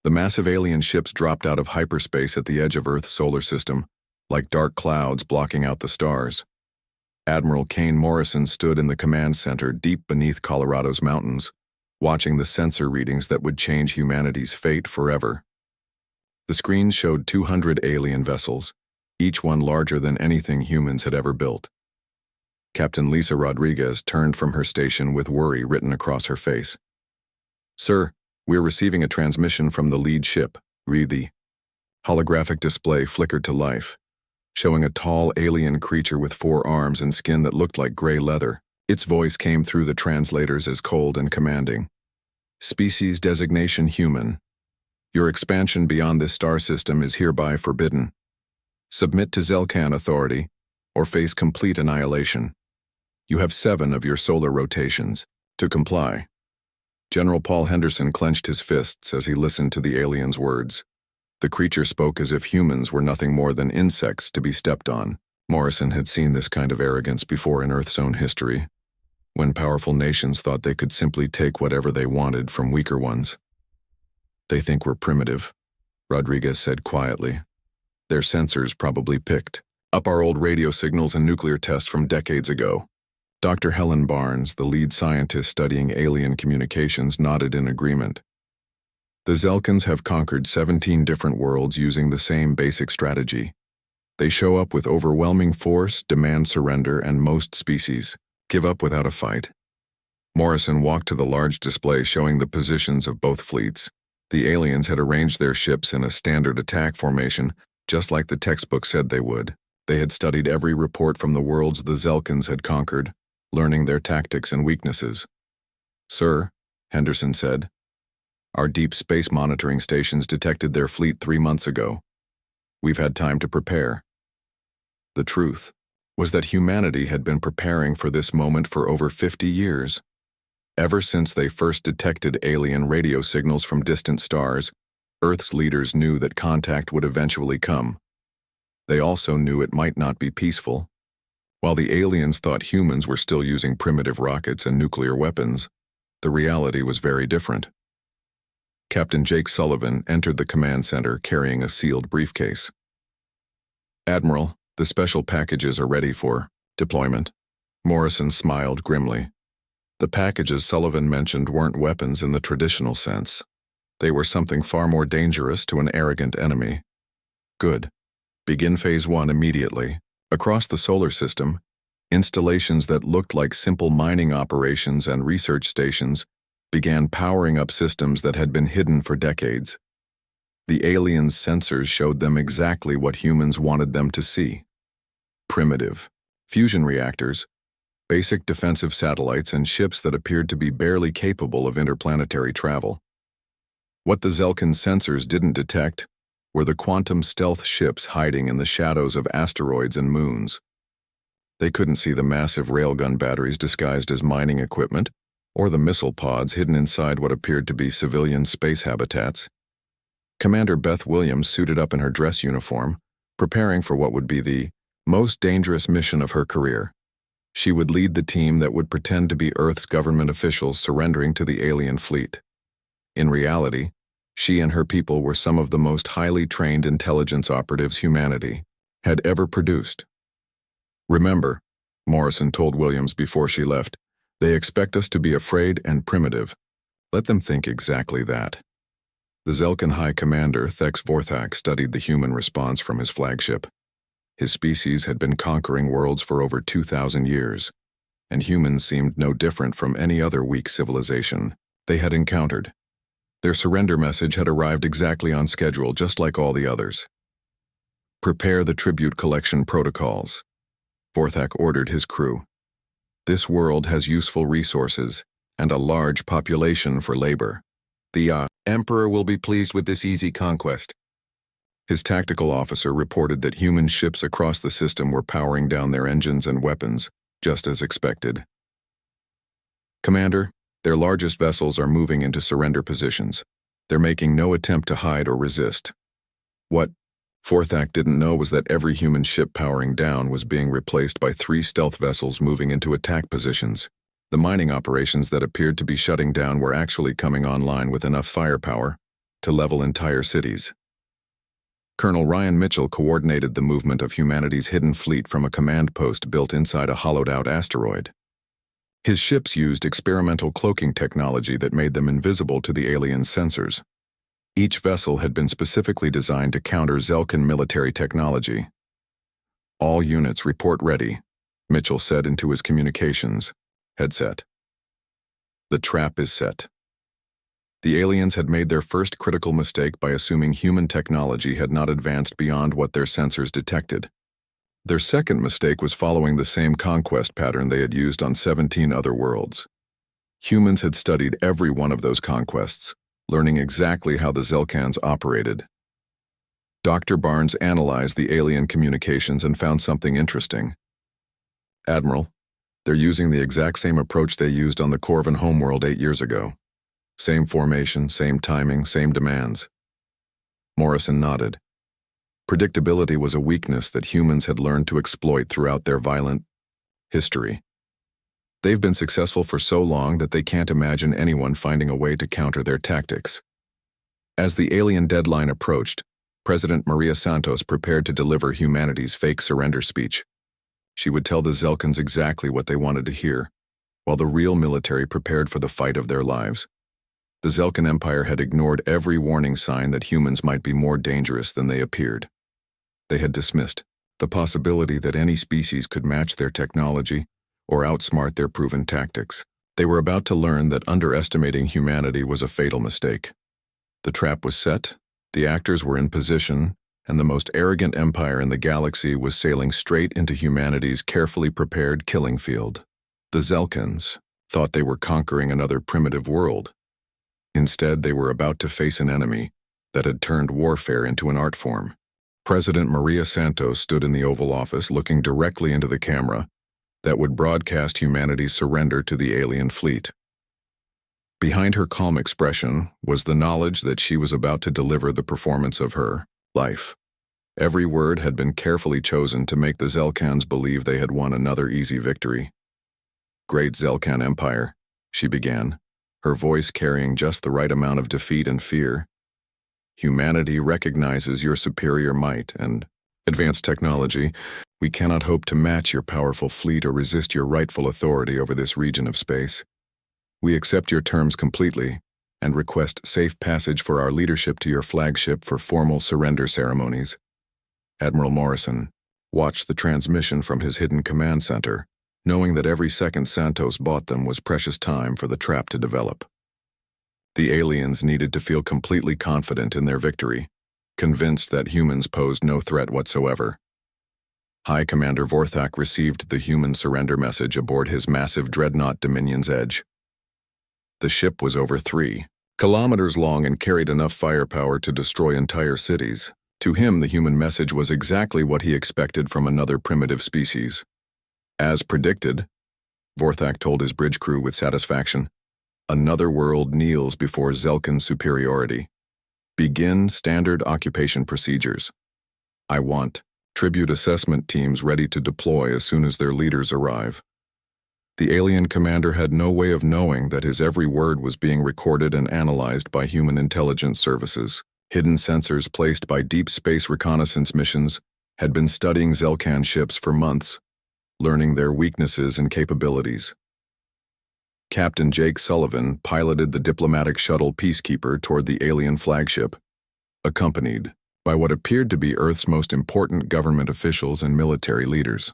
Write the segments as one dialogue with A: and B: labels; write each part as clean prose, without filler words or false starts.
A: The massive alien ships dropped out of hyperspace at the edge of Earth's solar system, like dark clouds blocking out the stars. Admiral Kane Morrison stood in the command center deep beneath Colorado's mountains, watching the sensor readings that would change humanity's fate forever. The screen showed 200 alien vessels, each one larger than anything humans had ever built. Captain Lisa Rodriguez turned from her station with worry written across her face. "Sir, we're receiving a transmission from the lead ship." The holographic display flickered to life, showing a tall alien creature with 4 arms and skin that looked like gray leather. Its voice came through the translators as cold and commanding. "Species designation human. Your expansion beyond this star system is hereby forbidden. Submit to Zelkan authority, or face complete annihilation. You have 7 of your solar rotations to comply." General Paul Henderson clenched his fists as he listened to the alien's words. The creature spoke as if humans were nothing more than insects to be stepped on. Morrison had seen this kind of arrogance before in Earth's own history, when powerful nations thought they could simply take whatever they wanted from weaker ones. "They think we're primitive," Rodriguez said quietly. "Their sensors probably picked up our old radio signals and nuclear tests from decades ago." Dr. Helen Barnes, the lead scientist studying alien communications, nodded in agreement. "The Zelkans have conquered 17 different worlds using the same basic strategy. They show up with overwhelming force, demand surrender, and most species give up without a fight." Morrison walked to the large display showing the positions of both fleets. The aliens had arranged their ships in a standard attack formation, just like the textbook said they would. They had studied every report from the worlds the Zelkans had conquered, learning their tactics and weaknesses. "Sir," Henderson said, "our deep space monitoring stations detected their fleet 3 months ago. We've had time to prepare." The truth was that humanity had been preparing for this moment for over 50 years. Ever since they first detected alien radio signals from distant stars, Earth's leaders knew that contact would eventually come. They also knew it might not be peaceful. While the aliens thought humans were still using primitive rockets and nuclear weapons, the reality was very different. Captain Jake Sullivan entered the command center carrying a sealed briefcase. "Admiral, the special packages are ready for deployment." Morrison smiled grimly. The packages Sullivan mentioned weren't weapons in the traditional sense. They were something far more dangerous to an arrogant enemy. "Good. Begin Phase 1 immediately." Across the solar system, installations that looked like simple mining operations and research stations began powering up systems that had been hidden for decades. The aliens' sensors showed them exactly what humans wanted them to see. Primitive fusion reactors, basic defensive satellites, and ships that appeared to be barely capable of interplanetary travel. What the Zelkan sensors didn't detect were the quantum stealth ships hiding in the shadows of asteroids and moons. They couldn't see the massive railgun batteries disguised as mining equipment, or the missile pods hidden inside what appeared to be civilian space habitats. Commander Beth Williams suited up in her dress uniform, preparing for what would be the most dangerous mission of her career. She would lead the team that would pretend to be Earth's government officials surrendering to the alien fleet. In reality, she and her people were some of the most highly trained intelligence operatives humanity had ever produced. "Remember," Morrison told Williams before she left, "they expect us to be afraid and primitive. Let them think exactly that." The Zelkan High Commander, Thex Vorthak, studied the human response from his flagship. His species had been conquering worlds for over 2,000 years, and humans seemed no different from any other weak civilization they had encountered. Their surrender message had arrived exactly on schedule, just like all the others. "Prepare the tribute collection protocols," Vorthak ordered his crew. "This world has useful resources and a large population for labor. The Emperor will be pleased with this easy conquest." His tactical officer reported that human ships across the system were powering down their engines and weapons, just as expected. "Commander, their largest vessels are moving into surrender positions. They're making no attempt to hide or resist." What Vorthak didn't know was that every human ship powering down was being replaced by 3 stealth vessels moving into attack positions. The mining operations that appeared to be shutting down were actually coming online with enough firepower to level entire cities. Colonel Ryan Mitchell coordinated the movement of humanity's hidden fleet from a command post built inside a hollowed-out asteroid. His ships used experimental cloaking technology that made them invisible to the aliens' sensors. Each vessel had been specifically designed to counter Zelkan military technology. "All units report ready," Mitchell said into his communications headset. The trap is set. The aliens had made their first critical mistake by assuming human technology had not advanced beyond what their sensors detected. Their second mistake was following the same conquest pattern they had used on 17 other worlds. Humans had studied every one of those conquests, learning exactly how the Zelkans operated. Dr. Barnes analyzed the alien communications and found something interesting. "Admiral, they're using the exact same approach they used on the Corvin homeworld 8 years ago. Same formation, same timing, same demands." Morrison nodded. Predictability was a weakness that humans had learned to exploit throughout their violent history. They've been successful for so long that they can't imagine anyone finding a way to counter their tactics. As the alien deadline approached, President Maria Santos prepared to deliver humanity's fake surrender speech. She would tell the Zelkans exactly what they wanted to hear, while the real military prepared for the fight of their lives. The Zelkan Empire had ignored every warning sign that humans might be more dangerous than they appeared. They had dismissed the possibility that any species could match their technology or outsmart their proven tactics. They were about to learn that underestimating humanity was a fatal mistake. The trap was set, the actors were in position, and the most arrogant empire in the galaxy was sailing straight into humanity's carefully prepared killing field. The Zelkans thought they were conquering another primitive world. Instead, they were about to face an enemy that had turned warfare into an art form. President Maria Santos stood in the Oval Office looking directly into the camera that would broadcast humanity's surrender to the alien fleet. Behind her calm expression was the knowledge that she was about to deliver the performance of her life. Every word had been carefully chosen to make the Zelkans believe they had won another easy victory. "Great Zelkan Empire," she began, her voice carrying just the right amount of defeat and fear. "Humanity recognizes your superior might and advanced technology. We cannot hope to match your powerful fleet or resist your rightful authority over this region of space. We accept your terms completely and request safe passage for our leadership to your flagship for formal surrender ceremonies." Admiral Morrison watched the transmission from his hidden command center, knowing that every second Santos bought them was precious time for the trap to develop. The aliens needed to feel completely confident in their victory, convinced that humans posed no threat whatsoever. High Commander Vorthak received the human surrender message aboard his massive dreadnought Dominion's Edge. The ship was over 3 kilometers long and carried enough firepower to destroy entire cities. To him, the human message was exactly what he expected from another primitive species. As predicted, Vorthak told his bridge crew with satisfaction, "Another world kneels before Zelkan superiority. Begin standard occupation procedures. I want tribute assessment teams ready to deploy as soon as their leaders arrive." The alien commander had no way of knowing that his every word was being recorded and analyzed by human intelligence services. Hidden sensors placed by deep space reconnaissance missions had been studying Zelkan ships for months, learning their weaknesses and capabilities. Captain Jake Sullivan piloted the diplomatic shuttle Peacekeeper toward the alien flagship, accompanied by what appeared to be Earth's most important government officials and military leaders.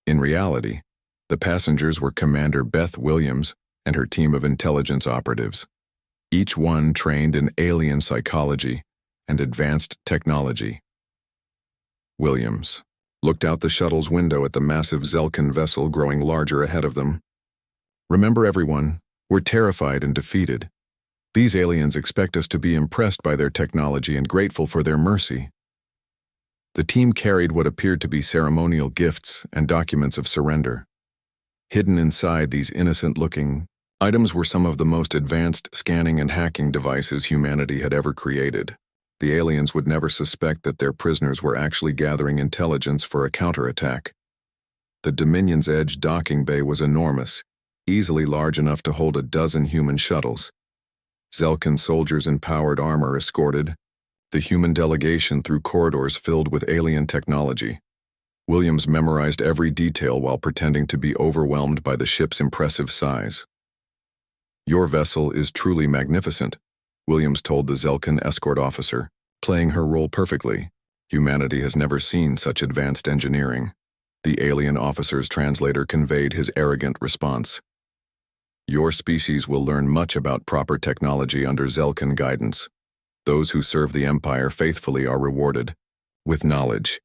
A: In reality, the passengers were Commander Beth Williams and her team of intelligence operatives, each one trained in alien psychology and advanced technology. Williams looked out the shuttle's window at the massive Zelkan vessel growing larger ahead of them. "Remember, everyone, we're terrified and defeated. These aliens expect us to be impressed by their technology and grateful for their mercy." The team carried what appeared to be ceremonial gifts and documents of surrender. Hidden inside these innocent-looking items were some of the most advanced scanning and hacking devices humanity had ever created. The aliens would never suspect that their prisoners were actually gathering intelligence for a counterattack. The Dominion's Edge docking bay was enormous, easily large enough to hold a dozen human shuttles. Zelkan soldiers in powered armor escorted the human delegation through corridors filled with alien technology. Williams memorized every detail while pretending to be overwhelmed by the ship's impressive size. "Your vessel is truly magnificent," Williams told the Zelkan escort officer, playing her role perfectly. "Humanity has never seen such advanced engineering." The alien officer's translator conveyed his arrogant response. "Your species will learn much about proper technology under Zelkan guidance. Those who serve the Empire faithfully are rewarded with knowledge."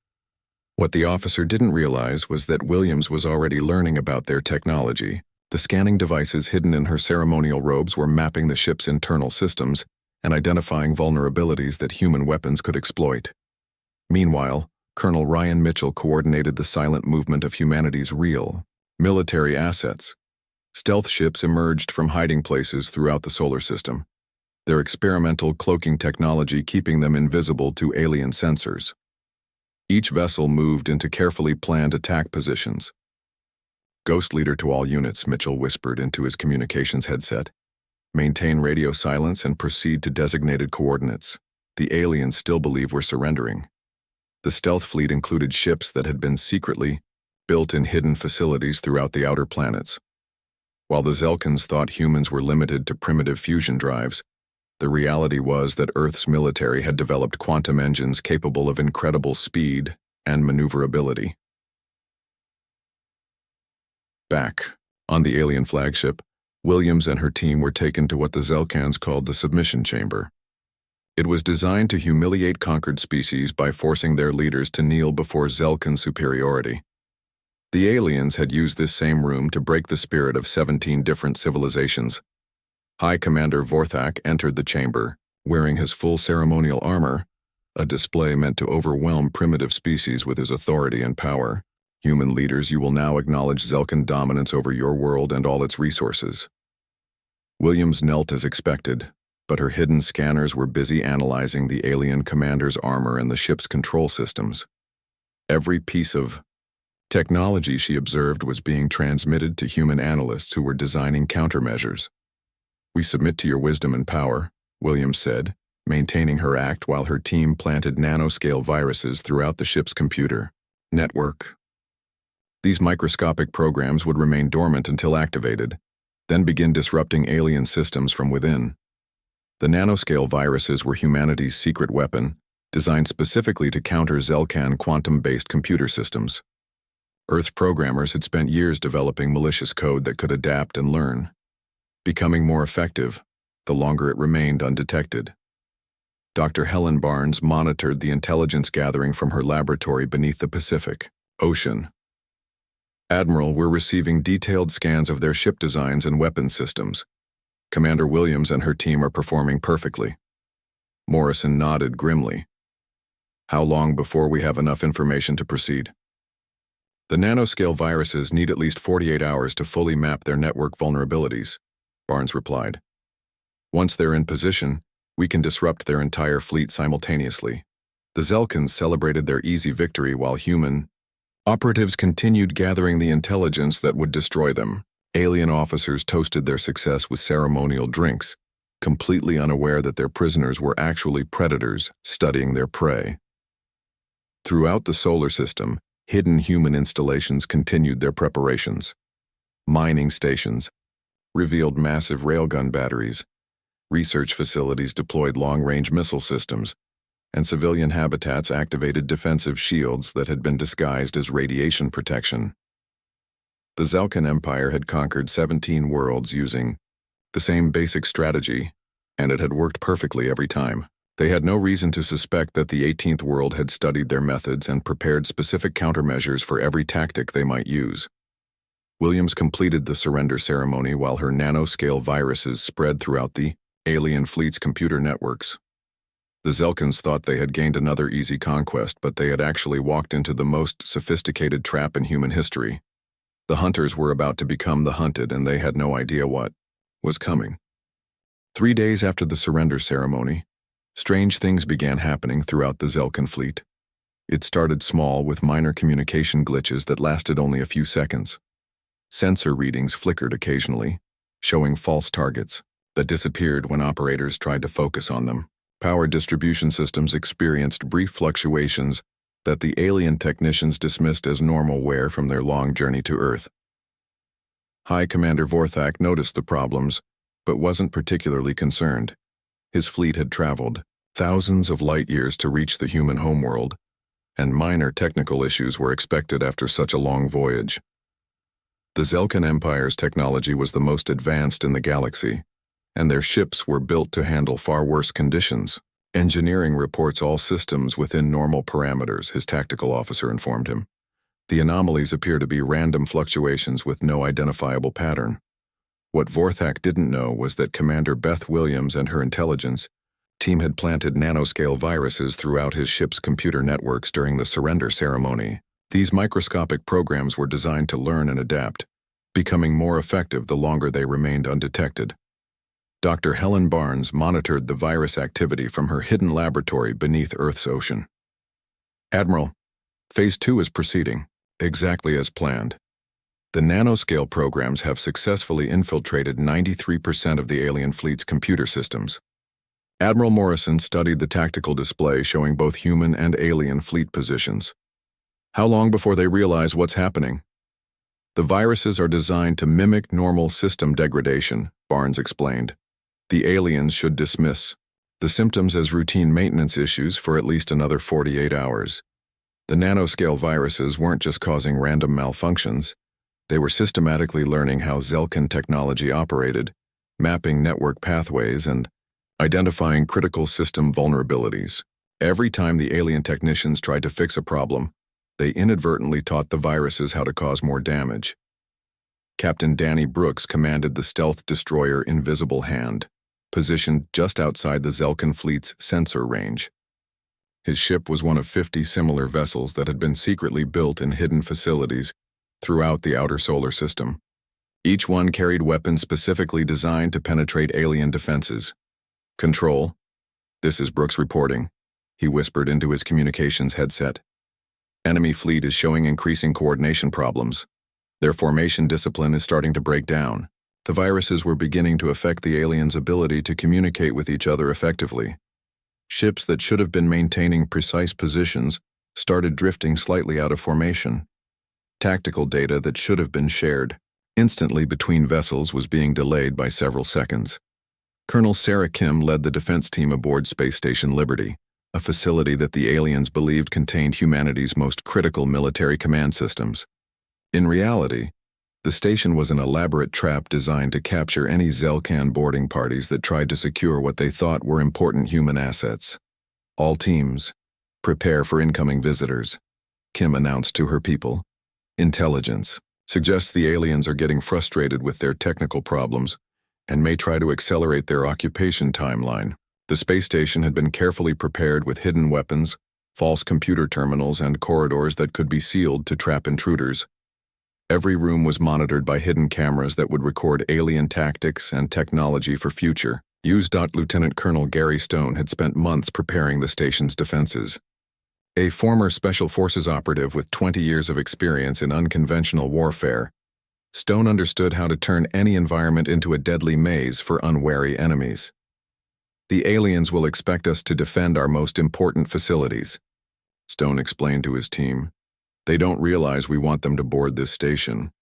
A: What the officer didn't realize was that Williams was already learning about their technology. The scanning devices hidden in her ceremonial robes were mapping the ship's internal systems and identifying vulnerabilities that human weapons could exploit. Meanwhile, Colonel Ryan Mitchell coordinated the silent movement of humanity's real military assets. Stealth ships emerged from hiding places throughout the solar system, their experimental cloaking technology keeping them invisible to alien sensors. Each vessel moved into carefully planned attack positions. "Ghost leader to all units," Mitchell whispered into his communications headset. "Maintain radio silence and proceed to designated coordinates. The aliens still believe we're surrendering." The stealth fleet included ships that had been secretly built in hidden facilities throughout the outer planets. While the Zelkans thought humans were limited to primitive fusion drives, the reality was that Earth's military had developed quantum engines capable of incredible speed and maneuverability. Back on the alien flagship, Williams and her team were taken to what the Zelkans called the submission chamber. It was designed to humiliate conquered species by forcing their leaders to kneel before Zelkan superiority. The aliens had used this same room to break the spirit of 17 different civilizations. High Commander Vorthak entered the chamber, wearing his full ceremonial armor, a display meant to overwhelm primitive species with his authority and power. "Human leaders, you will now acknowledge Zelkan dominance over your world and all its resources." Williams knelt as expected, but her hidden scanners were busy analyzing the alien commander's armor and the ship's control systems. Every piece of technology she observed was being transmitted to human analysts who were designing countermeasures. "We submit to your wisdom and power," Williams said, maintaining her act while her team planted nanoscale viruses throughout the ship's computer network. These microscopic programs would remain dormant until activated, then begin disrupting alien systems from within. The nanoscale viruses were humanity's secret weapon, designed specifically to counter Zelkan quantum-based computer systems. Earth's programmers had spent years developing malicious code that could adapt and learn, becoming more effective the longer it remained undetected. Dr. Helen Barnes monitored the intelligence gathering from her laboratory beneath the Pacific Ocean. "Admiral, we're receiving detailed scans of their ship designs and weapons systems. Commander Williams and her team are performing perfectly." Morrison nodded grimly. "How long before we have enough information to proceed?" "The nanoscale viruses need at least 48 hours to fully map their network vulnerabilities," Barnes replied. "Once they're in position, we can disrupt their entire fleet simultaneously." The Zelkans celebrated their easy victory while human operatives continued gathering the intelligence that would destroy them. Alien officers toasted their success with ceremonial drinks, completely unaware that their prisoners were actually predators studying their prey. Throughout the solar system, hidden human installations continued their preparations. Mining stations revealed massive railgun batteries, research facilities deployed long-range missile systems, and civilian habitats activated defensive shields that had been disguised as radiation protection. The Zelkan Empire had conquered 17 worlds using the same basic strategy, and it had worked perfectly every time. They had no reason to suspect that the 18th world had studied their methods and prepared specific countermeasures for every tactic they might use. Williams completed the surrender ceremony while her nanoscale viruses spread throughout the alien fleet's computer networks. The Zelkans thought they had gained another easy conquest, but they had actually walked into the most sophisticated trap in human history. The hunters were about to become the hunted, and they had no idea what was coming. 3 days after the surrender ceremony, strange things began happening throughout the Zelkan fleet. It started small with minor communication glitches that lasted only a few seconds. Sensor readings flickered occasionally, showing false targets. that disappeared when operators tried to focus on them. Power distribution systems experienced brief fluctuations that the alien technicians dismissed as normal wear from their long journey to Earth. High Commander Vorthak noticed the problems, but wasn't particularly concerned. His fleet had traveled thousands of light years to reach the human homeworld, and minor technical issues were expected after such a long voyage. The Zelkan Empire's technology was the most advanced in the galaxy, and their ships were built to handle far worse conditions. Engineering reports all systems within normal parameters, his tactical officer informed him. The anomalies appear to be random fluctuations with no identifiable pattern. What Vorthak didn't know was that Commander Beth Williams and her intelligence team had planted nanoscale viruses throughout his ship's computer networks during the surrender ceremony. These microscopic programs were designed to learn and adapt, becoming more effective the longer they remained undetected. Dr. Helen Barnes monitored the virus activity from her hidden laboratory beneath Earth's ocean. Admiral, Phase 2 is proceeding, exactly as planned. The nanoscale programs have successfully infiltrated 93% of the alien fleet's computer systems. Admiral Morrison studied the tactical display showing both human and alien fleet positions. How long before they realize what's happening? The viruses are designed to mimic normal system degradation, Barnes explained. The aliens should dismiss the symptoms as routine maintenance issues for at least another 48 hours. The nanoscale viruses weren't just causing random malfunctions. They were systematically learning how Zelkan technology operated, mapping network pathways and identifying critical system vulnerabilities. Every time the alien technicians tried to fix a problem, they inadvertently taught the viruses how to cause more damage. Captain Danny Brooks commanded the stealth destroyer Invisible Hand, positioned just outside the Zelkan fleet's sensor range. His ship was one of 50 similar vessels that had been secretly built in hidden facilities throughout the outer solar system. Each one carried weapons specifically designed to penetrate alien defenses. Control, this is Brooks reporting, he whispered into his communications headset. Enemy fleet is showing increasing coordination problems. Their formation discipline is starting to break down. The viruses were beginning to affect the aliens' ability to communicate with each other effectively. Ships that should have been maintaining precise positions started drifting slightly out of formation. Tactical data that should have been shared instantly between vessels was being delayed by several seconds. Colonel Sarah Kim led the defense team aboard Space Station Liberty, a facility that the aliens believed contained humanity's most critical military command systems. In reality, the station was an elaborate trap designed to capture any Zelkan boarding parties that tried to secure what they thought were important human assets. All teams, prepare for incoming visitors, Kim announced to her people. Intelligence suggests the aliens are getting frustrated with their technical problems and may try to accelerate their occupation timeline. The space station had been carefully prepared with hidden weapons, false computer terminals, and corridors that could be sealed to trap intruders. Every room was monitored by hidden cameras that would record alien tactics and technology for future use. Lieutenant Colonel Gary Stone had spent months preparing the station's defenses. A former Special Forces operative with 20 years of experience in unconventional warfare, Stone understood how to turn any environment into a deadly maze for unwary enemies. The aliens will expect us to defend our most important facilities, Stone explained to his team. They don't realize we want them to board this station.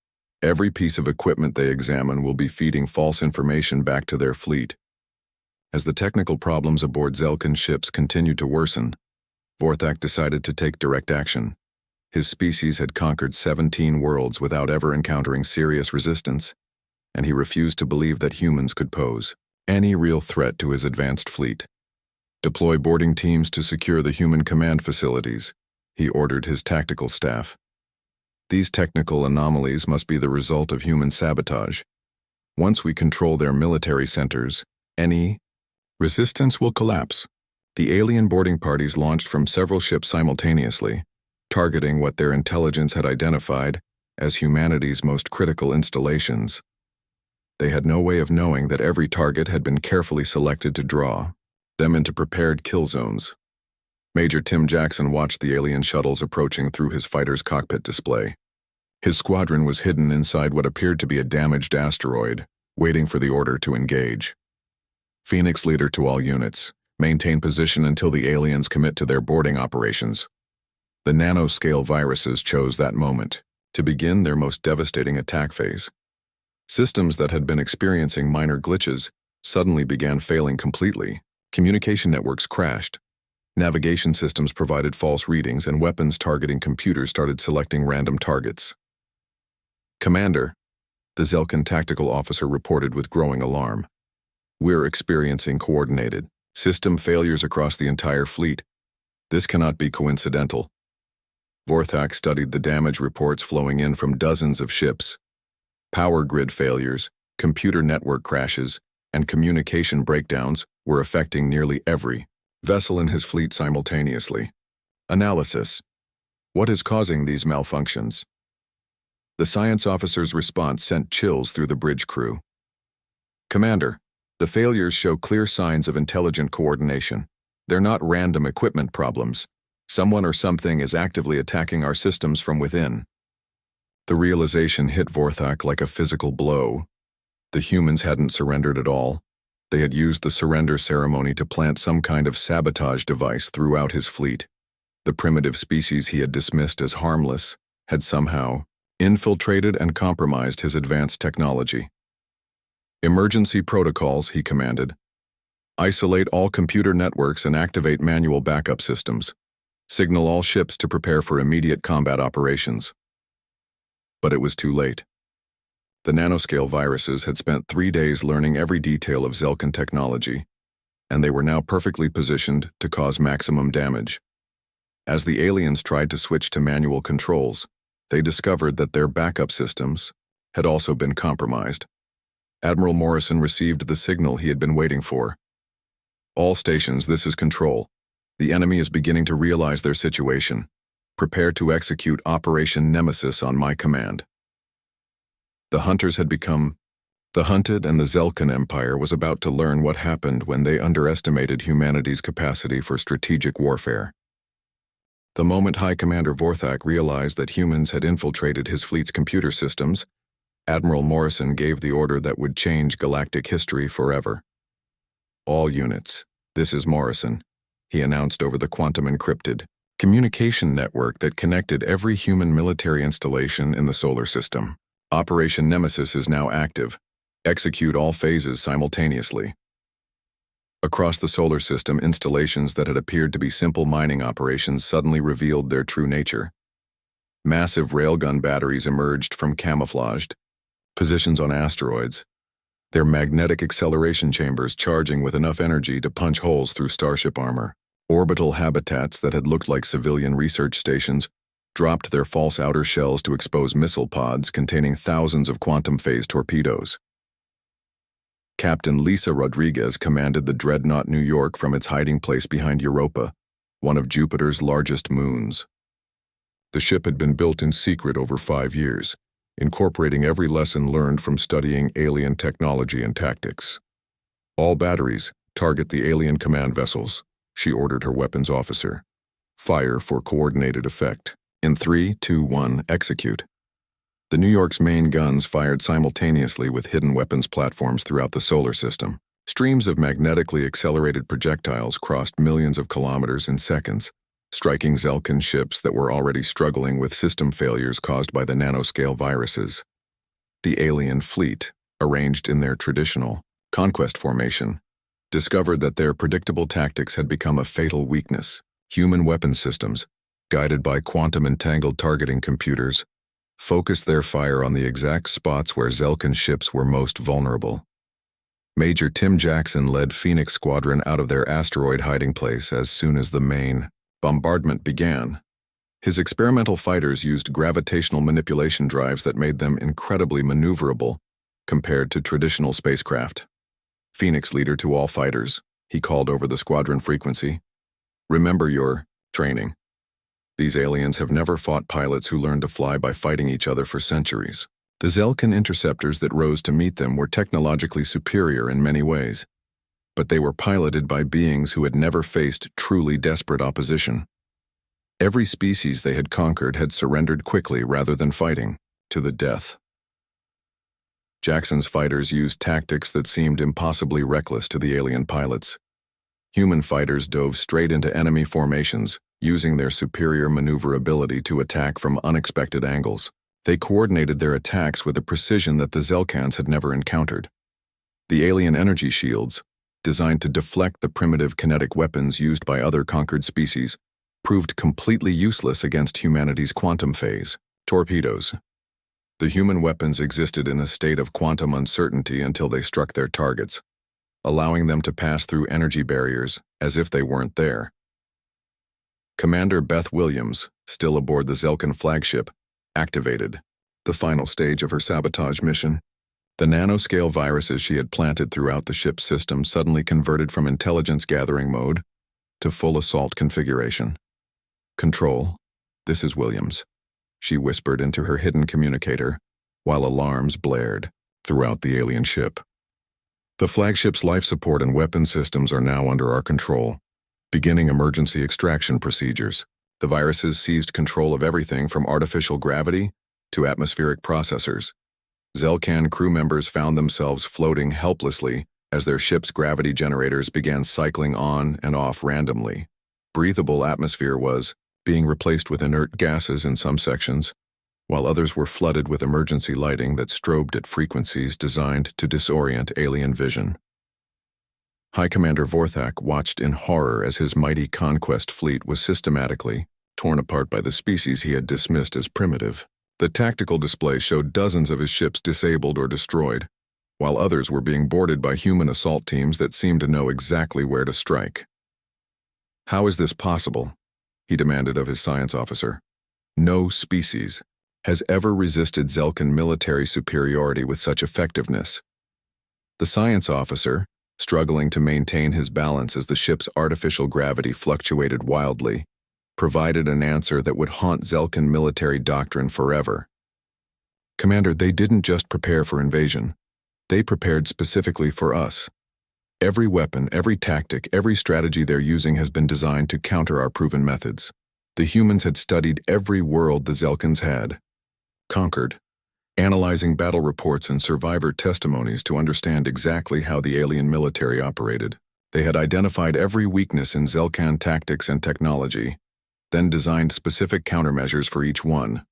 A: Every piece of equipment they examine will be feeding false information back to their fleet. As the technical problems aboard Zelkan ships continued to worsen, Vorthak decided to take direct action. His species had conquered 17 worlds without ever encountering serious resistance, and he refused to believe that humans could pose any real threat to his advanced fleet. Deploy boarding teams to secure the human command facilities, he ordered his tactical staff. These technical anomalies must be the result of human sabotage. Once we control their military centers, any resistance will collapse. The alien boarding parties launched from several ships simultaneously, targeting what their intelligence had identified as humanity's most critical installations. They had no way of knowing that every target had been carefully selected to draw them into prepared kill zones. Major Tim Jackson watched the alien shuttles approaching through his fighter's cockpit display. His squadron was hidden inside what appeared to be a damaged asteroid, waiting for the order to engage. Phoenix leader to all units. Maintain position until the aliens commit to their boarding operations. The nanoscale viruses chose that moment to begin their most devastating attack phase. Systems that had been experiencing minor glitches suddenly began failing completely. Communication networks crashed. Navigation systems provided false readings, and weapons targeting computers started selecting random targets. Commander, the Zelkan tactical officer reported with growing alarm. We're experiencing coordinated system failures across the entire fleet. This cannot be coincidental. Vorthak studied the damage reports flowing in from dozens of ships. Power grid failures, computer network crashes, and communication breakdowns were affecting nearly every vessel in his fleet simultaneously. Analysis. What is causing these malfunctions? The science officer's response sent chills through the bridge crew. Commander, the failures show clear signs of intelligent coordination. They're not random equipment problems. Someone or something is actively attacking our systems from within. The realization hit Vorthak like a physical blow. The humans hadn't surrendered at all. They had used the surrender ceremony to plant some kind of sabotage device throughout his fleet. The primitive species he had dismissed as harmless had somehow infiltrated and compromised his advanced technology. Emergency protocols, he commanded. Isolate all computer networks and activate manual backup systems. Signal all ships to prepare for immediate combat operations. But it was too late. The nanoscale viruses had spent 3 days learning every detail of Zelkan technology, and they were now perfectly positioned to cause maximum damage. As the aliens tried to switch to manual controls, they discovered that their backup systems had also been compromised. Admiral Morrison received the signal he had been waiting for. All stations, this is Control. The enemy is beginning to realize their situation. Prepare to execute Operation Nemesis on my command. The hunters had become the hunted, and the Zelkan Empire was about to learn what happened when they underestimated humanity's capacity for strategic warfare. The moment High Commander Vorthak realized that humans had infiltrated his fleet's computer systems, Admiral Morrison gave the order that would change galactic history forever. All units, this is Morrison, he announced over the quantum-encrypted communication network that connected every human military installation in the solar system. Operation Nemesis is now active. Execute all phases simultaneously. Across the solar system, installations that had appeared to be simple mining operations suddenly revealed their true nature. Massive railgun batteries emerged from camouflaged positions on asteroids, their magnetic acceleration chambers charging with enough energy to punch holes through starship armor. Orbital habitats that had looked like civilian research stations dropped their false outer shells to expose missile pods containing thousands of quantum-phase torpedoes. Captain Lisa Rodriguez commanded the dreadnought New York from its hiding place behind Europa, one of Jupiter's largest moons. The ship had been built in secret over 5 years, incorporating every lesson learned from studying alien technology and tactics. All batteries, target the alien command vessels, she ordered her weapons officer. Fire for coordinated effect. In 3, 2, 1, execute. The New York's main guns fired simultaneously with hidden weapons platforms throughout the solar system. Streams of magnetically accelerated projectiles crossed millions of kilometers in seconds, striking Zelkan ships that were already struggling with system failures caused by the nanoscale viruses. The alien fleet, arranged in their traditional conquest formation, discovered that their predictable tactics had become a fatal weakness. Human weapon systems, guided by quantum-entangled targeting computers, focused their fire on the exact spots where Zelkan ships were most vulnerable. Major Tim Jackson led Phoenix Squadron out of their asteroid hiding place as soon as the main bombardment began. His experimental fighters used gravitational manipulation drives that made them incredibly maneuverable compared to traditional spacecraft. Phoenix leader to all fighters, he called over the squadron frequency. Remember your training. These aliens have never fought pilots who learned to fly by fighting each other for centuries. The Zelkan interceptors that rose to meet them were technologically superior in many ways, but they were piloted by beings who had never faced truly desperate opposition. Every species they had conquered had surrendered quickly rather than fighting, to the death. Jackson's fighters used tactics that seemed impossibly reckless to the alien pilots. Human fighters dove straight into enemy formations, using their superior maneuverability to attack from unexpected angles. They coordinated their attacks with a precision that the Zelkans had never encountered. The alien energy shields, designed to deflect the primitive kinetic weapons used by other conquered species, proved completely useless against humanity's quantum phase. Torpedoes. The human weapons existed in a state of quantum uncertainty until they struck their targets, allowing them to pass through energy barriers as if they weren't there. Commander Beth Williams, still aboard the Zelkan flagship, activated the final stage of her sabotage mission. The nanoscale viruses she had planted throughout the ship's system suddenly converted from intelligence gathering mode to full assault configuration. "Control, this is Williams," she whispered into her hidden communicator, while alarms blared throughout the alien ship. "The flagship's life support and weapon systems are now under our control. Beginning emergency extraction procedures." The viruses seized control of everything from artificial gravity to atmospheric processors. Zelkan crew members found themselves floating helplessly as their ship's gravity generators began cycling on and off randomly. Breathable atmosphere was being replaced with inert gases in some sections, while others were flooded with emergency lighting that strobed at frequencies designed to disorient alien vision. High Commander Vorthak watched in horror as his mighty conquest fleet was systematically torn apart by the species he had dismissed as primitive. The tactical display showed dozens of his ships disabled or destroyed, while others were being boarded by human assault teams that seemed to know exactly where to strike. "How is this possible?" he demanded of his science officer. "No species has ever resisted Zelkan military superiority with such effectiveness." The science officer, struggling to maintain his balance as the ship's artificial gravity fluctuated wildly, provided an answer that would haunt Zelkan military doctrine forever. "Commander, they didn't just prepare for invasion. They prepared specifically for us. Every weapon, every tactic, every strategy they're using has been designed to counter our proven methods. The humans had studied every world the Zelkans had conquered, analyzing battle reports and survivor testimonies to understand exactly how the alien military operated. They had identified every weakness in Zelkan tactics and technology, then designed specific countermeasures for each one.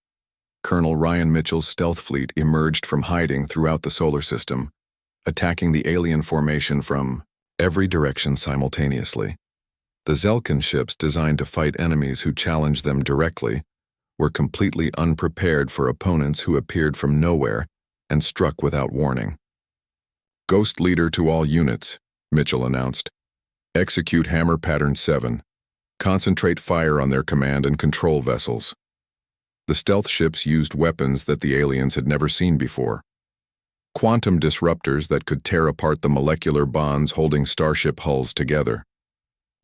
A: Colonel Ryan Mitchell's stealth fleet emerged from hiding throughout the solar system, attacking the alien formation from every direction simultaneously. The Zelkan ships designed to fight enemies who challenged them directly were completely unprepared for opponents who appeared from nowhere and struck without warning. "Ghost leader to all units," Mitchell announced. "Execute Hammer Pattern 7. Concentrate fire on their command and control vessels." The stealth ships used weapons that the aliens had never seen before. Quantum disruptors that could tear apart the molecular bonds holding starship hulls together.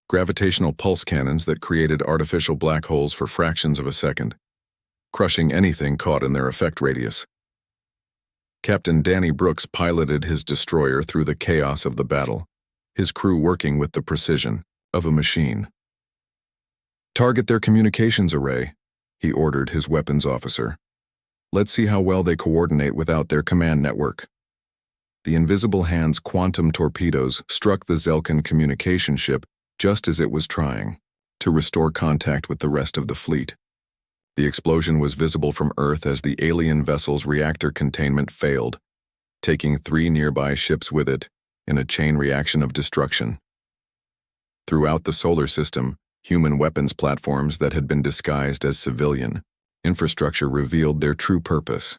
A: Gravitational pulse cannons that created artificial black holes for fractions of a second, crushing anything caught in their effect radius. Captain Danny Brooks piloted his destroyer through the chaos of the battle, his crew working with the precision of a machine. "Target their communications array," he ordered his weapons officer. "Let's see how well they coordinate without their command network." The invisible hand's quantum torpedoes struck the Zelkan communication ship just as it was trying to restore contact with the rest of the fleet. The explosion was visible from Earth as the alien vessel's reactor containment failed, taking 3 nearby ships with it in a chain reaction of destruction. Throughout the solar system, human weapons platforms that had been disguised as civilian infrastructure revealed their true purpose.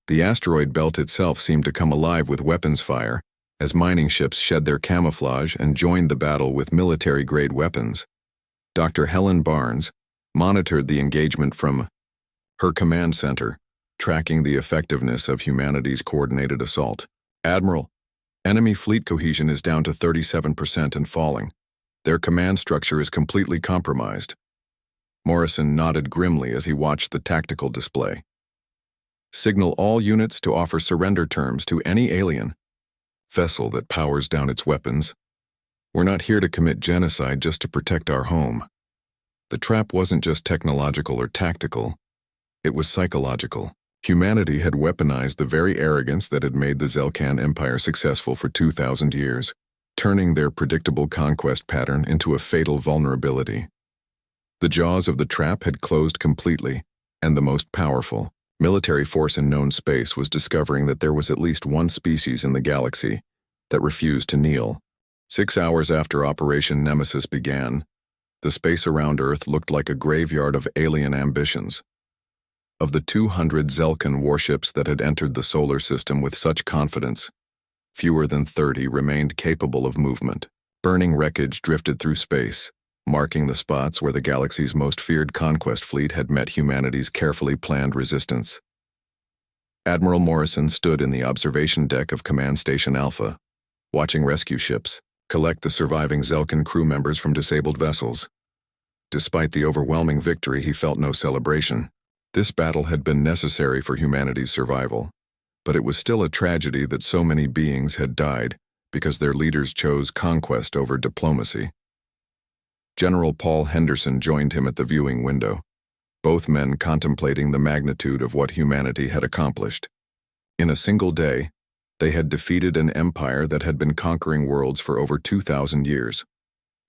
A: The asteroid belt itself seemed to come alive with weapons fire, as mining ships shed their camouflage and joined the battle with military-grade weapons. Dr. Helen Barnes monitored the engagement from her command center, tracking the effectiveness of humanity's coordinated assault. "Admiral, enemy fleet cohesion is down to 37% and falling. Their command structure is completely compromised." Morrison nodded grimly as he watched the tactical display. "Signal all units to offer surrender terms to any alien vessel that powers down its weapons. We're not here to commit genocide just to protect our home." The trap wasn't just technological or tactical, it was psychological. Humanity had weaponized the very arrogance that had made the Zelkan Empire successful for 2,000 years, turning their predictable conquest pattern into a fatal vulnerability. The jaws of the trap had closed completely, and the most powerful military force in known space was discovering that there was at least one species in the galaxy that refused to kneel. 6 hours after Operation Nemesis began, the space around Earth looked like a graveyard of alien ambitions. Of the 200 Zelkan warships that had entered the solar system with such confidence, fewer than 30 remained capable of movement. Burning wreckage drifted through space, marking the spots where the galaxy's most feared conquest fleet had met humanity's carefully planned resistance. Admiral Morrison stood in the observation deck of Command Station Alpha, watching rescue ships collect the surviving Zelkan crew members from disabled vessels. Despite the overwhelming victory, he felt no celebration. This battle had been necessary for humanity's survival, but it was still a tragedy that so many beings had died because their leaders chose conquest over diplomacy. General Paul Henderson joined him at the viewing window, both men contemplating the magnitude of what humanity had accomplished. In a single day, they had defeated an empire that had been conquering worlds for over 2,000 years.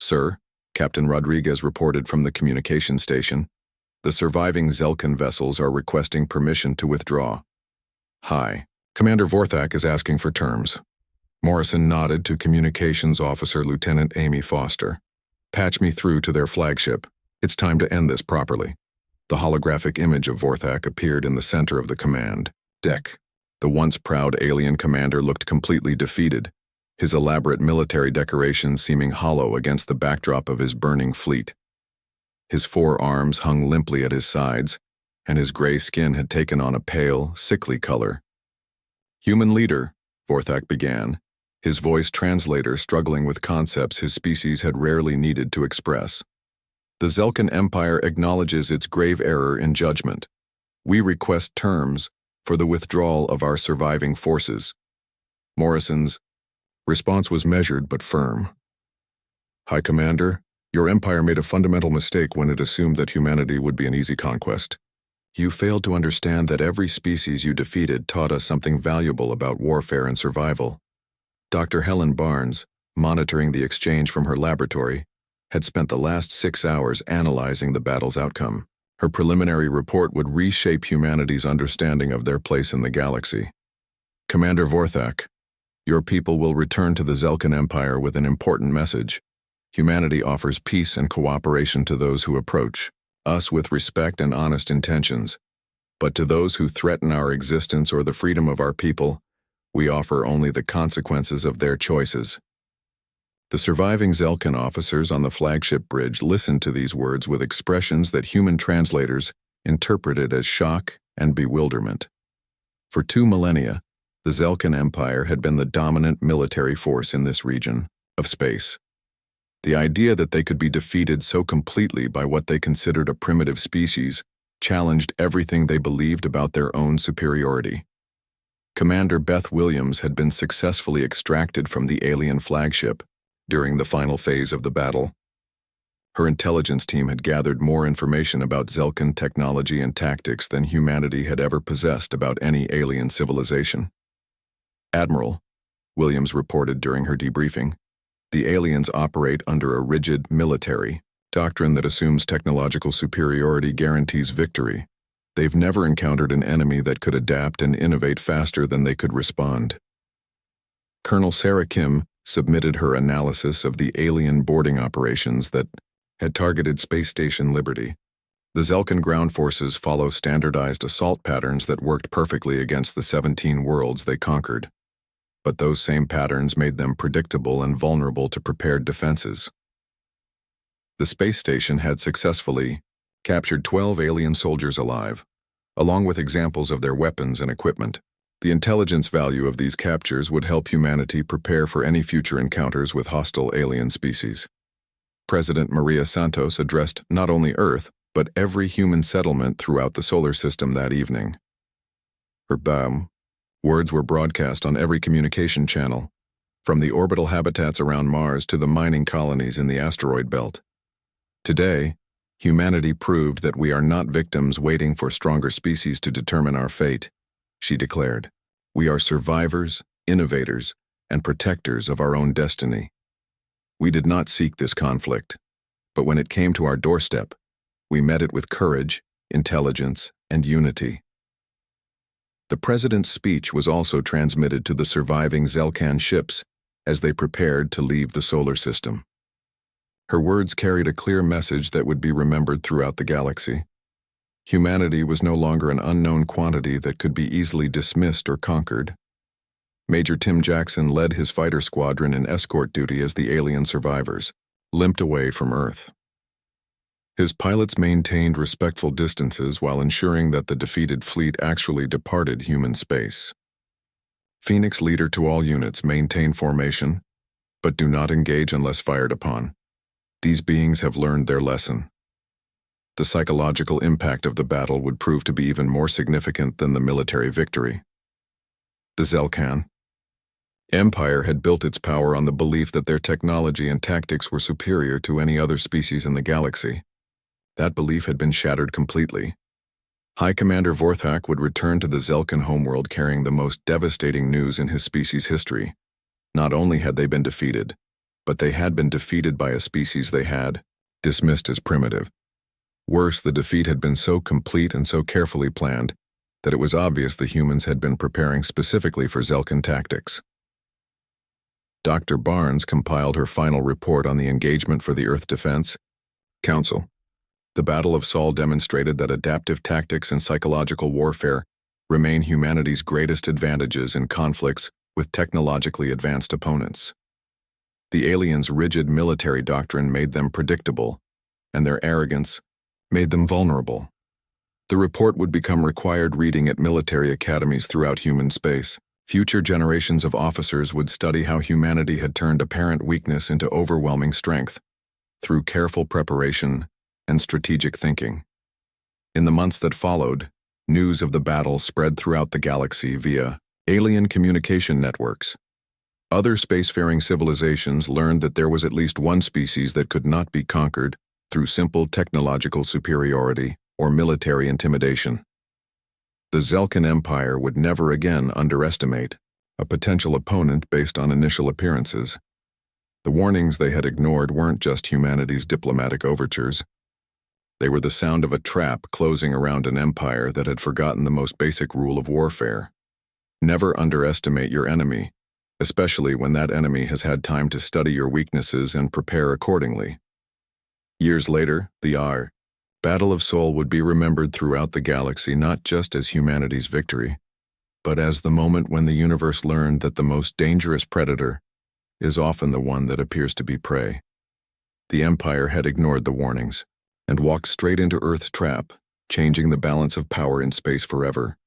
A: "Sir," Captain Rodriguez reported from the communication station, "the surviving Zelkan vessels are requesting permission to withdraw." "Hi. Commander Vorthak is asking for terms." Morrison nodded to Communications Officer Lieutenant Amy Foster. "Patch me through to their flagship. It's time to end this properly." The holographic image of Vorthak appeared in the center of the command deck. The once proud alien commander looked completely defeated, his elaborate military decorations seeming hollow against the backdrop of his burning fleet. His 4 arms hung limply at his sides, and his gray skin had taken on a pale, sickly color. "Human leader," Vorthak began, his voice translator struggling with concepts his species had rarely needed to express. "The Zelkan Empire acknowledges its grave error in judgment. We request terms for the withdrawal of our surviving forces." Morrison's response was measured but firm. "High Commander, your empire made a fundamental mistake when it assumed that humanity would be an easy conquest. You failed to understand that every species you defeated taught us something valuable about warfare and survival." Dr. Helen Barnes, monitoring the exchange from her laboratory, had spent the last 6 hours analyzing the battle's outcome. Her preliminary report would reshape humanity's understanding of their place in the galaxy. "Commander Vorthak, your people will return to the Zelkan Empire with an important message. Humanity offers peace and cooperation to those who approach us with respect and honest intentions. But to those who threaten our existence or the freedom of our people, we offer only the consequences of their choices." The surviving Zelkan officers on the flagship bridge listened to these words with expressions that human translators interpreted as shock and bewilderment. For 2 millennia, the Zelkan Empire had been the dominant military force in this region of space. The idea that they could be defeated so completely by what they considered a primitive species challenged everything they believed about their own superiority. Commander Beth Williams had been successfully extracted from the alien flagship during the final phase of the battle. Her intelligence team had gathered more information about Zelkan technology and tactics than humanity had ever possessed about any alien civilization. "Admiral," Williams reported during her debriefing, "the aliens operate under a rigid military doctrine that assumes technological superiority guarantees victory. They've never encountered an enemy that could adapt and innovate faster than they could respond." Colonel Sarah Kim submitted her analysis of the alien boarding operations that had targeted Space Station Liberty. The Zelkan ground forces follow standardized assault patterns that worked perfectly against the 17 worlds they conquered. But those same patterns made them predictable and vulnerable to prepared defenses. The space station had successfully captured 12 alien soldiers alive, along with examples of their weapons and equipment. The intelligence value of these captures would help humanity prepare for any future encounters with hostile alien species. President Maria Santos addressed not only Earth, but every human settlement throughout the solar system that evening. Her words were broadcast on every communication channel, from the orbital habitats around Mars to the mining colonies in the asteroid belt. Today, Humanity proved that we are not victims waiting for stronger species to determine our fate, she declared. We are survivors, innovators, and protectors of our own destiny. We did not seek this conflict, but when it came to our doorstep, we met it with courage, intelligence, and unity. The president's speech was also transmitted to the surviving Zelkan ships as they prepared to leave the solar system. Her words carried a clear message that would be remembered throughout the galaxy. Humanity was no longer an unknown quantity that could be easily dismissed or conquered. Major Tim Jackson led his fighter squadron in escort duty as the alien survivors limped away from Earth. His pilots maintained respectful distances while ensuring that the defeated fleet actually departed human space. Phoenix leader to all units: maintain formation, but do not engage unless fired upon. These beings have learned their lesson. The psychological impact of the battle would prove to be even more significant than the military victory. The Zelkan Empire had built its power on the belief that their technology and tactics were superior to any other species in the galaxy. That belief had been shattered completely. High Commander Vorthak would return to the Zelkan homeworld carrying the most devastating news in his species' history. Not only had they been defeated, but they had been defeated by a species they had dismissed as primitive. Worse, the defeat had been so complete and so carefully planned that it was obvious the humans had been preparing specifically for Zelkan tactics. Dr. Barnes compiled her final report on the engagement for the Earth Defense Council. The Battle of Sol demonstrated that adaptive tactics and psychological warfare remain humanity's greatest advantages in conflicts with technologically advanced opponents. The aliens' rigid military doctrine made them predictable, and their arrogance made them vulnerable. The report would become required reading at military academies throughout human space. Future generations of officers would study how humanity had turned apparent weakness into overwhelming strength through careful preparation and strategic thinking. In the months that followed, news of the battle spread throughout the galaxy via alien communication networks. Other spacefaring civilizations learned that there was at least one species that could not be conquered through simple technological superiority or military intimidation. The Zelkan Empire would never again underestimate a potential opponent based on initial appearances. The warnings they had ignored weren't just humanity's diplomatic overtures. They were the sound of a trap closing around an empire that had forgotten the most basic rule of warfare. Never underestimate your enemy, especially when that enemy has had time to study your weaknesses and prepare accordingly. Years later, the Battle of Sol would be remembered throughout the galaxy not just as humanity's victory, but as the moment when the universe learned that the most dangerous predator is often the one that appears to be prey. The Empire had ignored the warnings and walked straight into Earth's trap, changing the balance of power in space forever.